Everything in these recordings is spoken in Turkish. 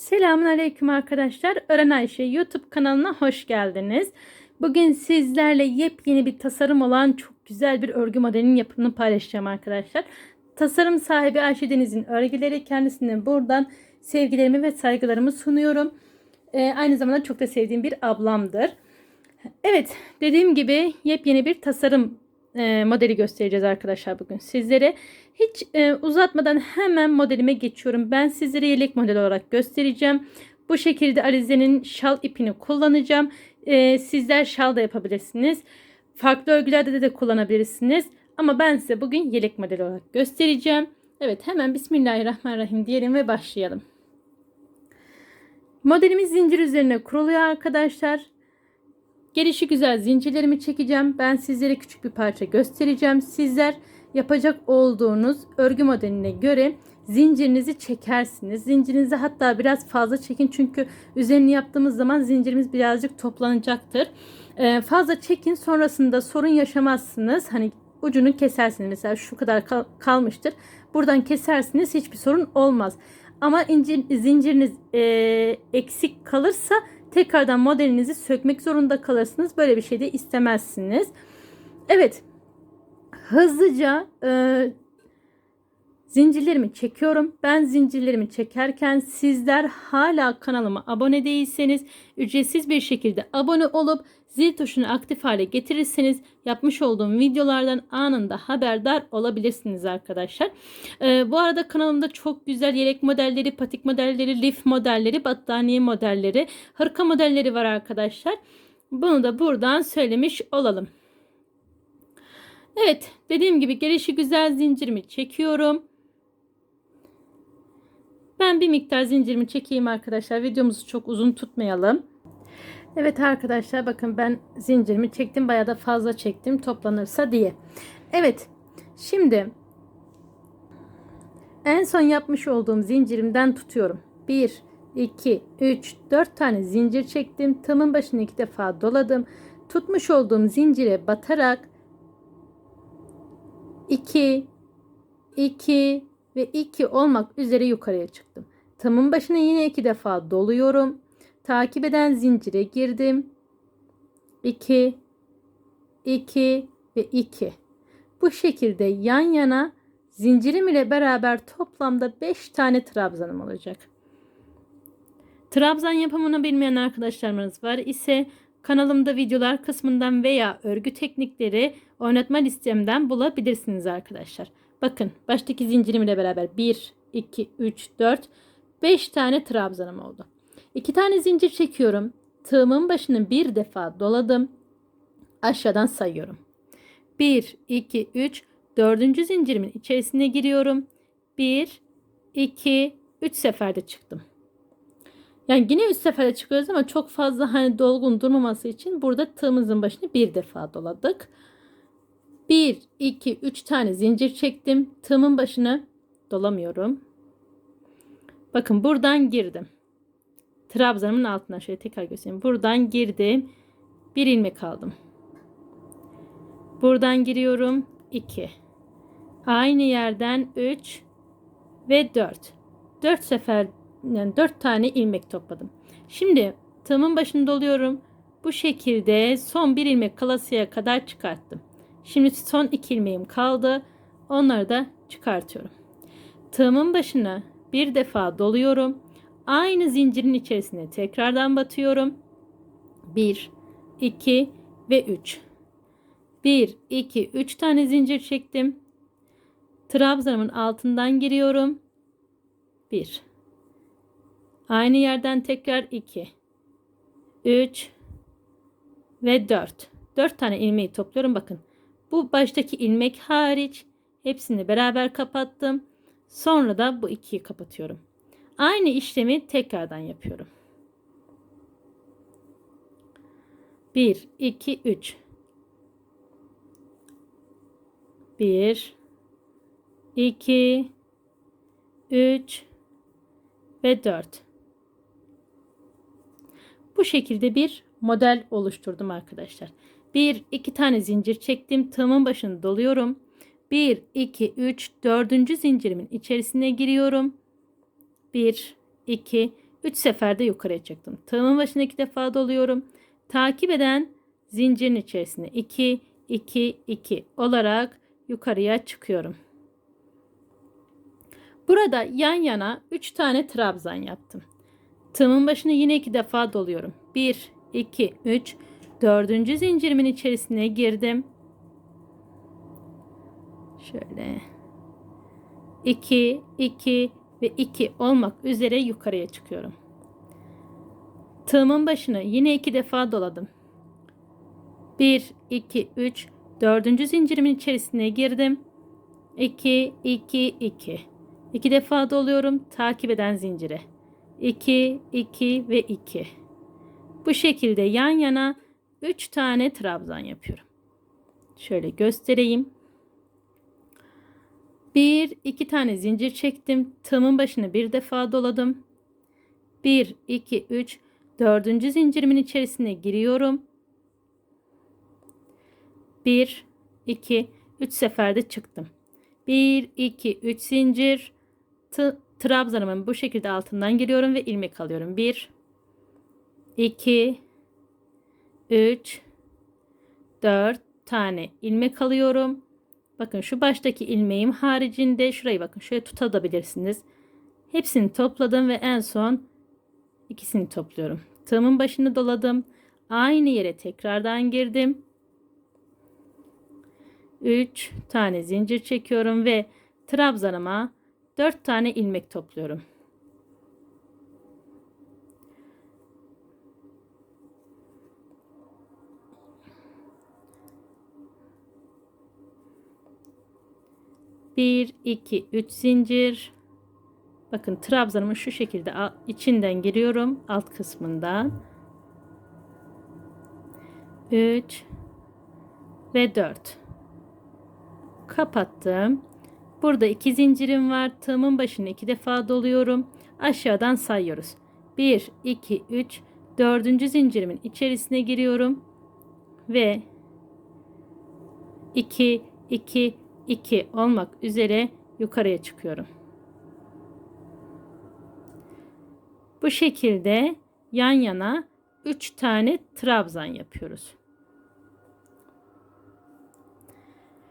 Selamünaleyküm arkadaşlar. Öğren Ayşe YouTube kanalına hoş geldiniz. Bugün sizlerle yepyeni bir tasarım olan çok güzel bir örgü modelinin yapımını paylaşacağım arkadaşlar. Tasarım sahibi Ayşe Deniz'in örgüleri, kendisine buradan sevgilerimi ve saygılarımı sunuyorum. Aynı zamanda çok da sevdiğim bir ablamdır. Evet, dediğim gibi yepyeni bir tasarım modeli göstereceğiz arkadaşlar bugün sizlere. Hiç uzatmadan hemen modelime geçiyorum. Ben sizlere yelek model olarak göstereceğim. Bu şekilde alizenin şal ipini kullanacağım. Sizler şal da yapabilirsiniz. Farklı örgülerde de kullanabilirsiniz. Ama ben size bugün yelek modeli olarak göstereceğim. Evet, hemen Bismillahirrahmanirrahim diyelim ve başlayalım. Modelimiz zincir üzerine kuruluyor arkadaşlar. Gelişi güzel zincirlerimi çekeceğim. Ben sizlere küçük bir parça göstereceğim. Sizler yapacak olduğunuz örgü modeline göre zincirinizi çekersiniz. Zincirinizi hatta biraz fazla çekin. Çünkü üzerini yaptığımız zaman zincirimiz birazcık toplanacaktır. Fazla çekin, sonrasında sorun yaşamazsınız. Hani ucunu kesersiniz. Mesela şu kadar kalmıştır. Buradan kesersiniz. Hiçbir sorun olmaz. Ama zinciriniz eksik kalırsa tekrardan modelinizi sökmek zorunda kalırsınız. Böyle bir şey de istemezsiniz. Evet. Hızlıca zincirlerimi çekiyorum. Ben zincirlerimi çekerken sizler hala kanalıma abone değilseniz ücretsiz bir şekilde abone olup zil tuşunu aktif hale getirirseniz yapmış olduğum videolardan anında haberdar olabilirsiniz arkadaşlar. Bu arada kanalımda çok güzel yelek modelleri, patik modelleri, lif modelleri, battaniye modelleri, hırka modelleri var arkadaşlar. Bunu da buradan söylemiş olalım. Evet, dediğim gibi gelişi güzel zincirimi çekiyorum. Ben bir miktar zincirimi çekeyim arkadaşlar. Videomuzu çok uzun tutmayalım. Evet arkadaşlar, bakın ben zincirimi çektim. Bayağı da fazla çektim toplanırsa diye. Evet. Şimdi en son yapmış olduğum zincirimden tutuyorum. 1, 2, 3, 4 tane zincir çektim. Tığımın başını 2 defa doladım. Tutmuş olduğum zincire batarak 2, 2 ve 2 olmak üzere yukarıya çıktım. Tığımın başına yine 2 defa doluyorum. Takip eden zincire girdim. 2, 2 ve 2. Bu şekilde yan yana zincirim ile beraber toplamda 5 tane trabzanım olacak. Trabzan yapımını bilmeyen arkadaşlarımız var ise kanalımda videolar kısmından veya örgü teknikleri oynatma listemden bulabilirsiniz arkadaşlar. Bakın, baştaki zincirim ile beraber 1, 2, 3, 4, 5 tane trabzanım oldu. 2 tane zincir çekiyorum. Tığımın başını bir defa doladım. Aşağıdan sayıyorum. 1, 2, 3, 4. zincirimin içerisine giriyorum. 1, 2, 3 seferde çıktım. Yani yine 3 seferde çıkıyoruz ama çok fazla hani dolgun durmaması için burada tığımızın başını bir defa doladık. 1, 2, 3 tane zincir çektim. Tığımın başını dolamıyorum. Bakın, buradan girdim. Trabzanımın altına şöyle tekrar göstereyim. Buradan girdim. Bir ilmek aldım. Buradan giriyorum. 2. Aynı yerden 3 ve 4. 4 sefer, yani 4 tane ilmek topladım. Şimdi tığımın başını doluyorum. Bu şekilde son bir ilmek kalasıya kadar çıkarttım. Şimdi son 2 ilmeğim kaldı. Onları da çıkartıyorum. Tığımın başına bir defa doluyorum. Aynı zincirin içerisine tekrardan batıyorum. 1, 2 ve 3. 1, 2, 3 tane zincir çektim. Trabzanımın altından giriyorum. 1. Aynı yerden tekrar 2, 3 ve 4. 4 tane ilmeği topluyorum. Bakın, bu baştaki ilmek hariç hepsini beraber kapattım. Sonra da bu 2'yi kapatıyorum. Aynı işlemi tekrardan yapıyorum. 1, 2, 3. 1, 2, 3 ve 4. Bu şekilde bir model oluşturdum arkadaşlar. 1, 2 tane zincir çektim. Tığımın başını doluyorum. 1, 2, 3, 4. zincirimin içerisine giriyorum. 1, 2, 3 seferde yukarıya çıktım. Tığımın başına 2 defa doluyorum. Takip eden zincirin içerisine 2 2 2 olarak yukarıya çıkıyorum. Burada yan yana 3 tane trabzan yaptım. Tığımın başına yine 2 defa doluyorum. 1 2 3 4. zincirimin içerisine girdim. Şöyle 2 2 ve 2 olmak üzere yukarıya çıkıyorum. Tığımın başına yine 2 defa doladım. 1 2 3 4. zincirimin içerisine girdim. 2 2 2 2 defa doluyorum takip eden zincire. 2 2 ve 2. Bu şekilde yan yana 3 tane trabzan yapıyorum. Şöyle göstereyim. 1 2 tane zincir çektim. Tığımın başına bir defa doladım. 1 2 3 4. zincirimin içerisine giriyorum. 1 2 3 seferde çıktım. 1 2 3 zincir trabzanımın bu şekilde altından giriyorum ve ilmek alıyorum. 1 2 3 4 tane ilmek alıyorum. Bakın şu baştaki ilmeğim haricinde şurayı bakın şöyle tutabilirsiniz. Hepsini topladım ve en son ikisini topluyorum. Tığımın başını doladım. Aynı yere tekrardan girdim. 3 tane zincir çekiyorum ve trabzanıma 4 tane ilmek topluyorum. Bir, iki, üç zincir. Bakın trabzanımın şu şekilde içinden giriyorum alt kısmından. 3 ve 4. Kapattım. Burada 2 zincirim var. Tığımın başını 2 defa doluyorum. Aşağıdan sayıyoruz. 1 2 3 4. zincirimin içerisine giriyorum ve 2 2 2 olmak üzere yukarıya çıkıyorum. Bu şekilde yan yana 3 tane trabzan yapıyoruz.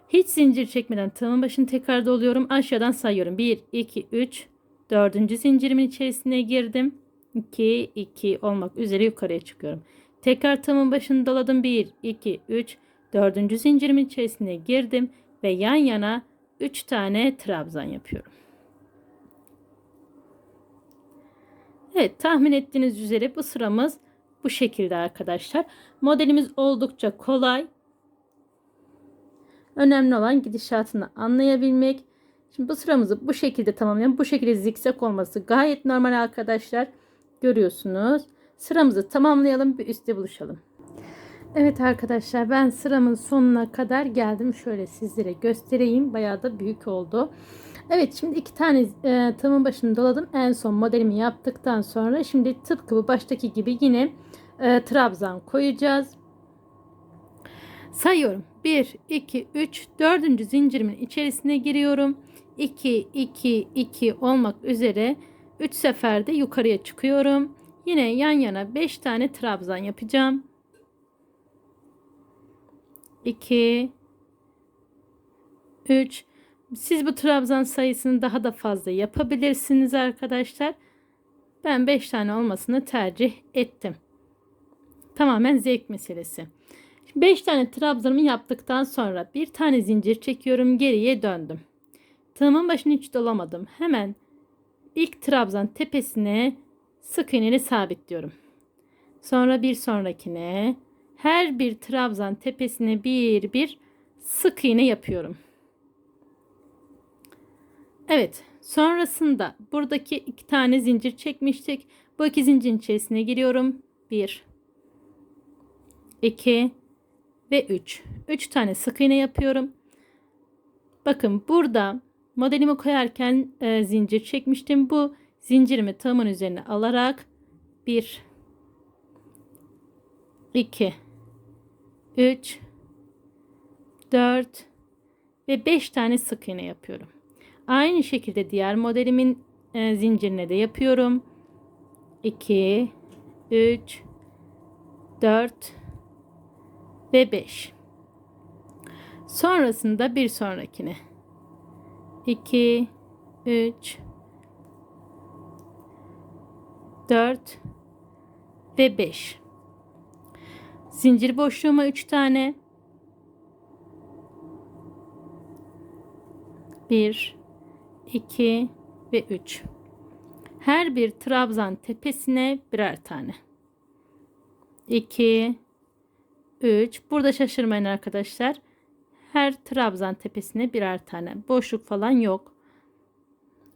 Hiç zincir çekmeden tığımın başını tekrar doluyorum. Aşağıdan sayıyorum. 1 2 3 4. zincirimin içerisine girdim. 2 2 olmak üzere yukarıya çıkıyorum. Tekrar tığımın başını doladım. 1 2 3 4. zincirimin içerisine girdim ve yan yana 3 tane trabzan yapıyorum. Evet, tahmin ettiğiniz üzere bu sıramız bu şekilde arkadaşlar. Modelimiz oldukça kolay. Önemli olan gidişatını anlayabilmek. Şimdi bu sıramızı bu şekilde tamamlayalım. Bu şekilde zikzak olması gayet normal arkadaşlar. Görüyorsunuz. Sıramızı tamamlayalım. Bir üstte buluşalım. Evet arkadaşlar, ben sıramın sonuna kadar geldim. Şöyle sizlere göstereyim. Bayağı da büyük oldu. Evet, şimdi 2 tane tığımın başını doladım. En son modelimi yaptıktan sonra şimdi tıpkı bu baştaki gibi yine trabzan koyacağız. Sayıyorum. 1 2 3 4. zincirimin içerisine giriyorum. 2 2 2 olmak üzere 3 seferde yukarıya çıkıyorum. Yine yan yana 5 tane trabzan yapacağım. 2 3. Siz bu trabzan sayısını daha da fazla yapabilirsiniz arkadaşlar. Ben 5 tane olmasını tercih ettim. Tamamen zevk meselesi. 5 tane trabzanımı yaptıktan sonra bir tane zincir çekiyorum, geriye döndüm. Tığımın başını hiç dolamadım. Hemen ilk trabzan tepesine sık iğneyle sabitliyorum. Sonra bir sonrakine, her bir trabzan tepesine bir sık iğne yapıyorum. Evet, sonrasında buradaki 2 tane zincir çekmiştik. Bu 2 zincirin içerisine giriyorum. 1 2 ve 3. 3 tane sık iğne yapıyorum. Bakın burada modelimi koyarken zincir çekmiştim. Bu zincirimi tığımın üzerine alarak 1 2 3 4 ve 5 tane sık iğne yapıyorum. Aynı şekilde diğer modelimin zincirine de yapıyorum. 2, 3, 4 ve 5. Sonrasında bir sonrakine 2, 3, 4 ve 5. Zincir boşluğuma 3 tane. 1, 2 ve 3. Her bir trabzan tepesine birer tane. 2, 3. Burada şaşırmayın arkadaşlar. Her trabzan tepesine birer tane. Boşluk falan yok.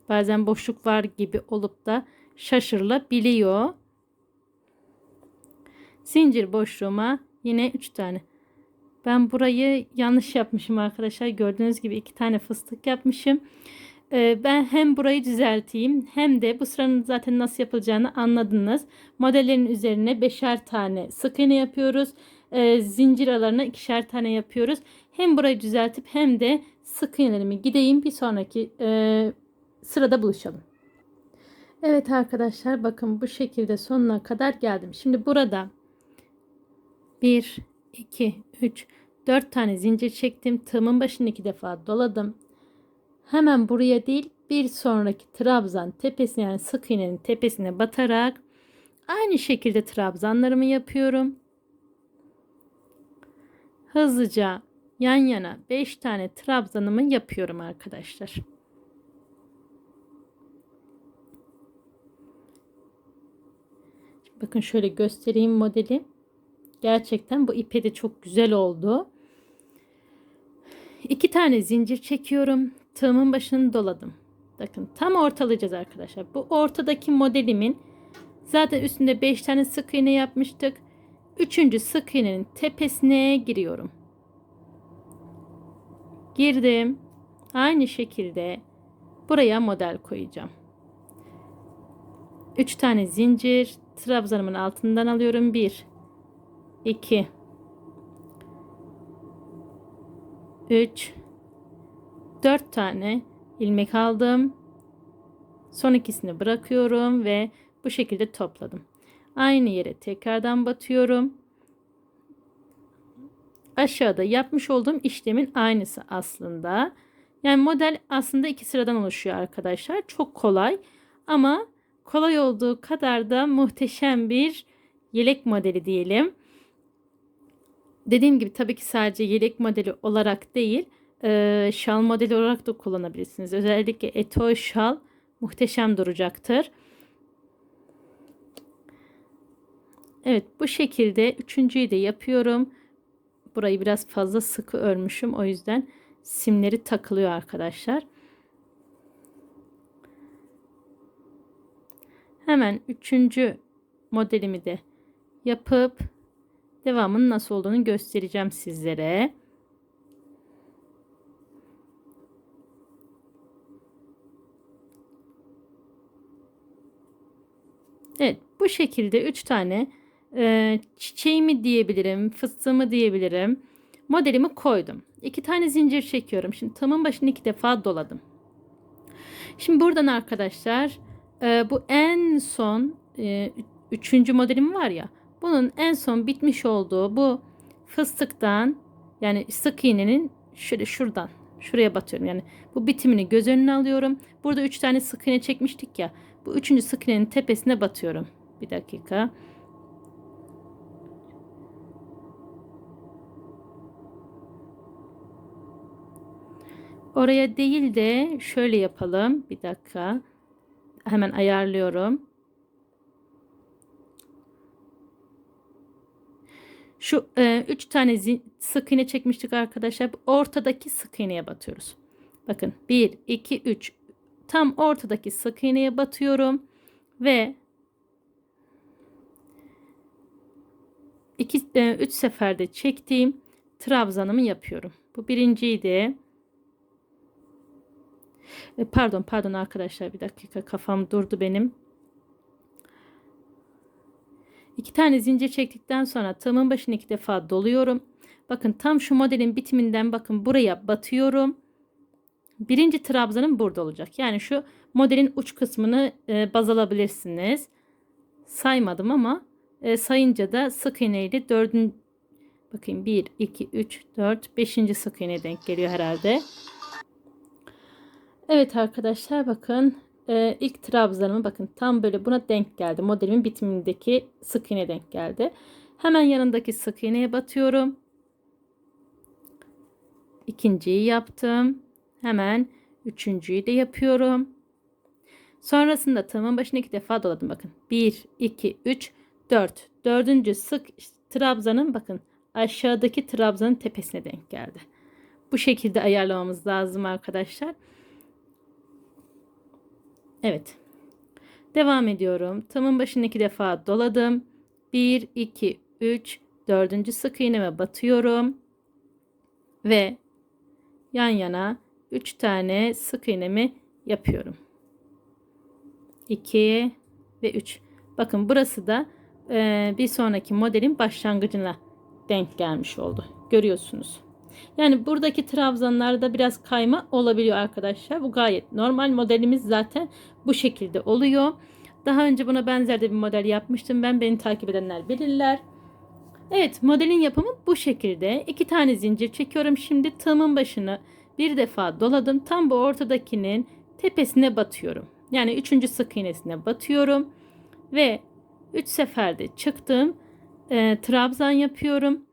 Bazen boşluk var gibi olup da şaşırılabiliyor. Zincir boşluğuma yine 3 tane. Ben burayı yanlış yapmışım arkadaşlar. Gördüğünüz gibi 2 tane fıstık yapmışım. Ben hem burayı düzelteyim hem de bu sıranın zaten nasıl yapılacağını anladınız. Modellerin üzerine 5'er tane sık iğne yapıyoruz. Zincir aralarına 2'şer tane yapıyoruz. Hem burayı düzeltip hem de sık iğnelerimi gideyim. Bir sonraki sırada buluşalım. Evet arkadaşlar, bakın bu şekilde sonuna kadar geldim. Şimdi burada 1, 2, 3, 4 tane zincir çektim. Tığımın başını 2 defa doladım. Hemen buraya değil, bir sonraki trabzan tepesine, yani sık iğnenin tepesine batarak aynı şekilde trabzanlarımı yapıyorum. Hızlıca yan yana 5 tane trabzanımı yapıyorum arkadaşlar. Bakın şöyle göstereyim modeli. Gerçekten bu ipe de çok güzel oldu. 2 tane zincir çekiyorum. Tığımın başını doladım. Bakın tam ortalayacağız arkadaşlar. Bu ortadaki modelimin zaten üstünde 5 tane sık iğne yapmıştık. 3. sık iğnenin tepesine giriyorum. Girdim. Aynı şekilde buraya model koyacağım. 3 tane zincir trabzanımın altından alıyorum. 1, 2, 3, 4 tane ilmek aldım. Son ikisini bırakıyorum ve bu şekilde topladım. Aynı yere tekrardan batıyorum. Aşağıda yapmış olduğum işlemin aynısı aslında. Yani model aslında 2 sıradan oluşuyor arkadaşlar. Çok kolay ama kolay olduğu kadar da muhteşem bir yelek modeli diyelim. Dediğim gibi tabii ki sadece yelek modeli olarak değil, şal modeli olarak da kullanabilirsiniz. Özellikle etol şal muhteşem duracaktır. Evet, bu şekilde üçüncüyü de yapıyorum. Burayı biraz fazla sıkı örmüşüm. O yüzden simleri takılıyor arkadaşlar. Hemen üçüncü modelimi de yapıp devamının nasıl olduğunu göstereceğim sizlere. Evet, bu şekilde 3 tane çiçeğimi diyebilirim, fıstığımı diyebilirim. Modelimi koydum. 2 tane zincir çekiyorum. Şimdi tığımın başını 2 defa doladım. Şimdi buradan arkadaşlar bu en son 3. modelim var ya. Bunun en son bitmiş olduğu bu fıstıktan, yani sık iğnenin şöyle şuradan şuraya batıyorum. Yani bu bitimini göz önüne alıyorum. Burada 3 tane sık iğne çekmiştik ya. Bu 3. sık iğnenin tepesine batıyorum. Bir dakika. Oraya değil de şöyle yapalım. Bir dakika. Hemen ayarlıyorum. Şu 3 tane sık iğne çekmiştik arkadaşlar. Ortadaki sık iğneye batıyoruz. Bakın 1, 2, 3. Tam ortadaki sık iğneye batıyorum. Ve 3 seferde çektiğim trabzanımı yapıyorum. Bu birinciydi. Pardon arkadaşlar, bir dakika, kafam durdu benim. 2 tane zincir çektikten sonra tığımın başını 2 defa doluyorum. Bakın tam şu modelin bitiminden bakın buraya batıyorum. Birinci trabzanım burada olacak. Yani şu modelin uç kısmını baz alabilirsiniz. saymadım ama sayınca da sık iğne ile bakayım 1, 2, 3, 4, 5. sık iğne denk geliyor herhalde. Evet arkadaşlar bakın ilk trabzanımı bakın tam böyle buna denk geldi. Modelimin bitimindeki sık iğne denk geldi. Hemen yanındaki sık iğneye batıyorum. İkinciyi yaptım. Hemen üçüncüyü de yapıyorum. Sonrasında tığımın başına 2 defa doladım bakın. 1, 2, 3, 4. Dördüncü sık trabzanın bakın aşağıdaki trabzanın tepesine denk geldi. Bu şekilde ayarlamamız lazım arkadaşlar. Evet. Devam ediyorum. Tığımın başına 2 defa doladım. 1, 2, 3, dördüncü sık iğneme batıyorum. Ve yan yana 3 tane sık iğnemi yapıyorum. 2 ve 3. Bakın burası da bir sonraki modelin başlangıcına denk gelmiş oldu. Görüyorsunuz. Yani buradaki trabzanlarda biraz kayma olabiliyor arkadaşlar. Bu gayet normal. Modelimiz zaten bu şekilde oluyor. Daha önce buna benzer de bir model yapmıştım ben. Beni takip edenler bilirler. Evet, modelin yapımı bu şekilde. 2 tane zincir çekiyorum. Şimdi tığımın başını bir defa doladım. Tam bu ortadakinin tepesine batıyorum. Yani 3. sık iğnesine batıyorum. Ve 3 seferde çıktım. Trabzan yapıyorum.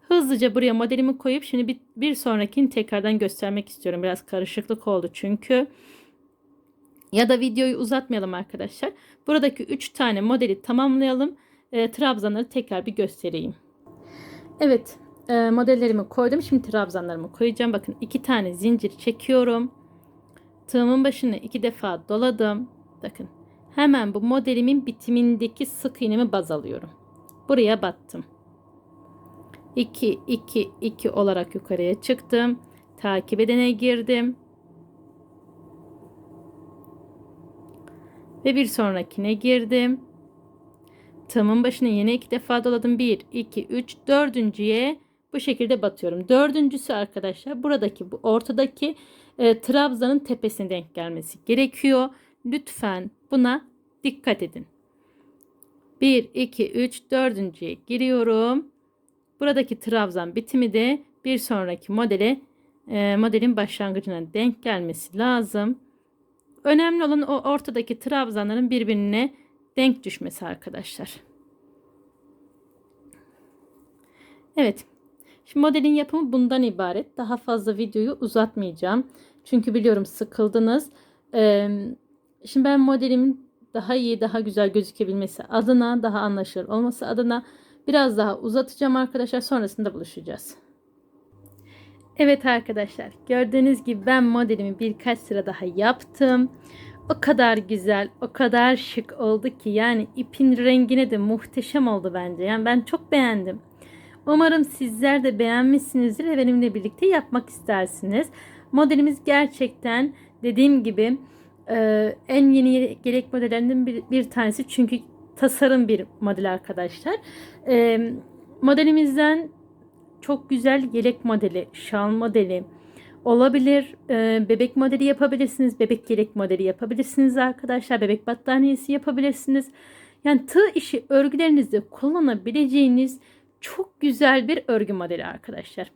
Hızlıca buraya modelimi koyup şimdi bir sonrakini tekrardan göstermek istiyorum. Biraz karışıklık oldu çünkü. Ya da videoyu uzatmayalım arkadaşlar. Buradaki 3 tane modeli tamamlayalım. Trabzanları tekrar bir göstereyim. Evet, modellerimi koydum. Şimdi trabzanlarımı koyacağım. Bakın 2 tane zincir çekiyorum. Tığımın başını 2 defa doladım. Bakın hemen bu modelimin bitimindeki sık iğnemi baz alıyorum. Buraya battım. 2, 2, 2 olarak yukarıya çıktım. Takip edene girdim. Ve bir sonrakine girdim. Tığımın başına yine 2 defa doladım. 1, 2, 3, dördüncüye bu şekilde batıyorum. Dördüncüsü arkadaşlar buradaki bu ortadaki trabzanın tepesine denk gelmesi gerekiyor. Lütfen buna dikkat edin. 1, 2, 3, dördüncüye giriyorum. Buradaki trabzan bitimi de bir sonraki modelin başlangıcına denk gelmesi lazım. Önemli olan o ortadaki trabzanların birbirine denk düşmesi arkadaşlar. Evet. Şimdi modelin yapımı bundan ibaret. Daha fazla videoyu uzatmayacağım. Çünkü biliyorum sıkıldınız. Şimdi ben modelimin daha iyi, daha güzel gözükebilmesi adına, daha anlaşılır olması adına biraz daha uzatacağım arkadaşlar. Sonrasında buluşacağız. Evet arkadaşlar, gördüğünüz gibi ben modelimi birkaç sıra daha yaptım. O kadar güzel, o kadar şık oldu ki yani ipin rengine de muhteşem oldu bence. Yani ben çok beğendim. Umarım sizler de beğenmişsinizdir ve benimle birlikte yapmak istersiniz. Modelimiz gerçekten dediğim gibi en yeni yelek modellerinden bir tanesi. Çünkü tasarım bir model arkadaşlar. Modelimizden çok güzel yelek modeli, şal modeli olabilir. Bebek modeli yapabilirsiniz. Bebek yelek modeli yapabilirsiniz arkadaşlar. Bebek battaniyesi yapabilirsiniz. Yani tığ işi örgülerinizde kullanabileceğiniz çok güzel bir örgü modeli arkadaşlar.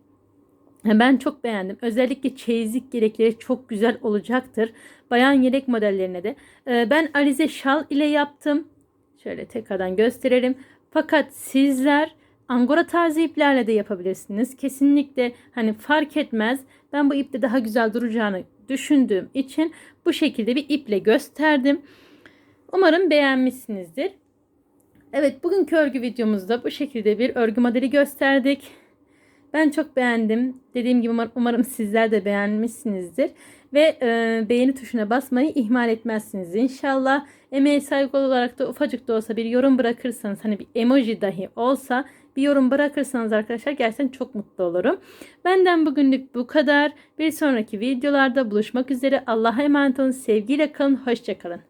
Ben çok beğendim. Özellikle çeyizlik yelekleri çok güzel olacaktır. Bayan yelek modellerine de. Ben alize şal ile yaptım. Şöyle tekrardan gösterelim. Fakat sizler angora tarzı iplerle de yapabilirsiniz. Kesinlikle hani fark etmez. Ben bu iple daha güzel duracağını düşündüğüm için bu şekilde bir iple gösterdim. Umarım beğenmişsinizdir. Evet, bugünkü örgü videomuzda bu şekilde bir örgü modeli gösterdik. Ben çok beğendim. Dediğim gibi umarım sizler de beğenmişsinizdir. Ve beğeni tuşuna basmayı ihmal etmezsiniz inşallah. Emeğe saygı olarak da ufacık da olsa bir yorum bırakırsanız, hani bir emoji dahi olsa bir yorum bırakırsanız arkadaşlar gerçekten çok mutlu olurum. Benden bugünlük bu kadar. Bir sonraki videolarda buluşmak üzere. Allah'a emanet olun. Sevgiyle kalın. Hoşça kalın.